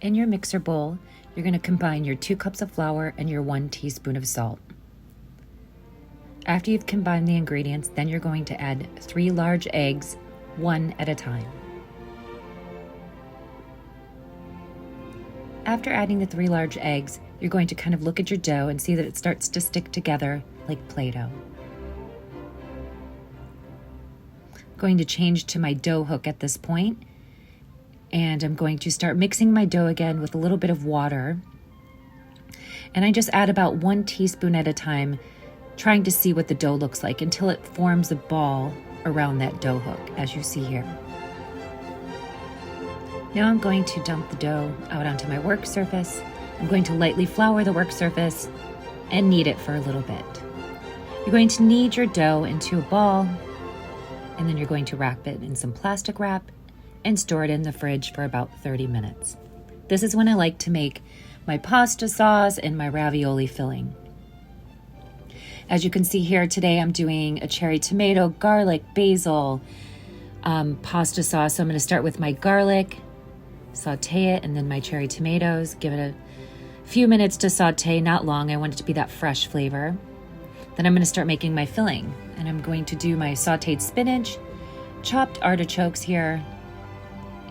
In your mixer bowl, you're going to combine your 2 cups of flour and your 1 teaspoon of salt. After you've combined the ingredients, then you're going to add 3 large eggs, one at a time. After adding the 3 large eggs, you're going to kind of look at your dough and see that it starts to stick together like Play-Doh. I'm going to change to my dough hook at this point, and I'm going to start mixing my dough again with a little bit of water. And I just add about 1 teaspoon at a time, trying to see what the dough looks like until it forms a ball around that dough hook, as you see here. Now I'm going to dump the dough out onto my work surface. I'm going to lightly flour the work surface and knead it for a little bit. You're going to knead your dough into a ball, and then you're going to wrap it in some plastic wrap and store it in the fridge for about 30 minutes. This is when I like to make my pasta sauce and my ravioli filling. As you can see here today, I'm doing a cherry tomato, garlic, basil pasta sauce. So I'm going to start with my garlic, saute it, and then my cherry tomatoes. Give it a few minutes to saute, not long. I want it to be that fresh flavor. Then I'm going to start making my filling, and I'm going to do my sauteed spinach, chopped artichokes here,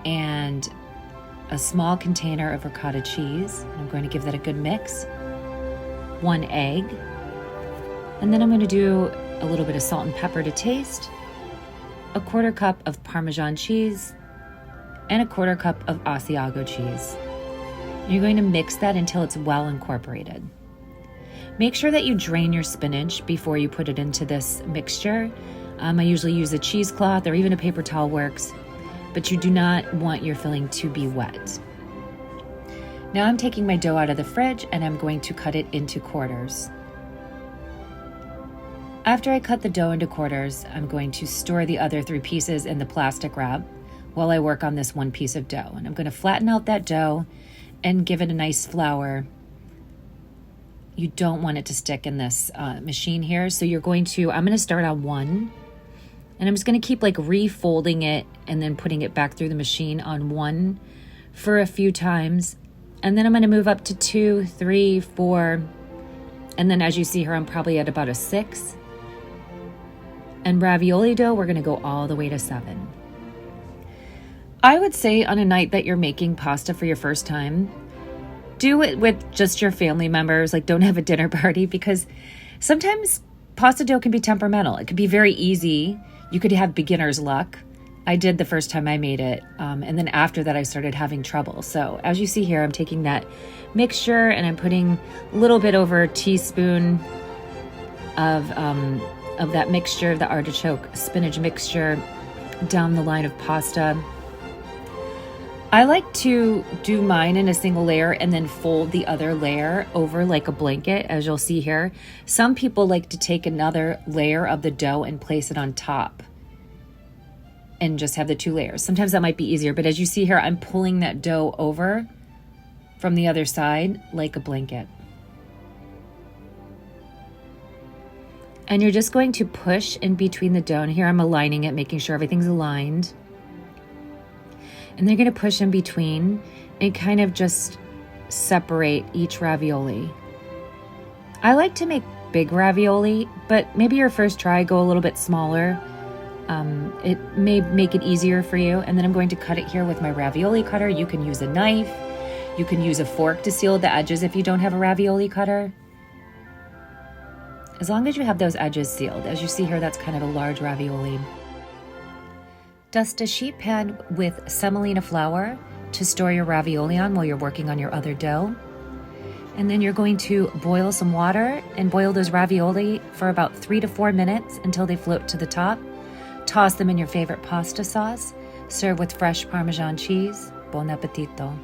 and a small container of ricotta cheese. I'm going to give that a good mix. 1 egg. And then I'm going to do a little bit of salt and pepper to taste, a 1/4 cup of parmesan cheese, and a 1/4 cup of Asiago cheese. You're going to mix that until it's well incorporated. Make sure that you drain your spinach before you put it into this mixture. I usually use a cheesecloth or even a paper towel works, but you do not want your filling to be wet. Now I'm taking my dough out of the fridge and I'm going to cut it into quarters. After I cut the dough into quarters, I'm going to store the other 3 pieces in the plastic wrap while I work on this 1 piece of dough. And I'm going to flatten out that dough and give it a nice flour. You don't want it to stick in this machine here. So I'm going to start on 1, and I'm just going to keep like refolding it and then putting it back through the machine on 1 for a few times. And then I'm going to move up to 2, 3, 4. And then as you see here, I'm probably at about a 6. And ravioli dough, we're going to go all the way to 7. I would say on a night that you're making pasta for your first time, do it with just your family members. Like, don't have a dinner party, because sometimes pasta dough can be temperamental. It could be very easy. You could have beginner's luck. I did the first time I made it. And then after that, I started having trouble. So as you see here, I'm taking that mixture and I'm putting a little bit over a teaspoon of that mixture, the artichoke spinach mixture, down the line of pasta. I like to do mine in a single layer and then fold the other layer over like a blanket, as you'll see here. Some people like to take another layer of the dough and place it on top and just have the 2 layers. Sometimes that might be easier, but as you see here, I'm pulling that dough over from the other side like a blanket. And you're just going to push in between the dough. And here I'm aligning it, making sure everything's aligned. And they're going to push in between and kind of just separate each ravioli. I like to make big ravioli, but maybe your first try, go a little bit smaller. It may make it easier for you. And then I'm going to cut it here with my ravioli cutter. You can use a knife. You can use a fork to seal the edges if you don't have a ravioli cutter. As long as you have those edges sealed. As you see here, that's kind of a large ravioli. Dust a sheet pan with semolina flour to store your ravioli on while you're working on your other dough. And then you're going to boil some water and boil those ravioli for about 3 to 4 minutes until they float to the top. Toss them in your favorite pasta sauce. Serve with fresh Parmesan cheese. Buon appetito.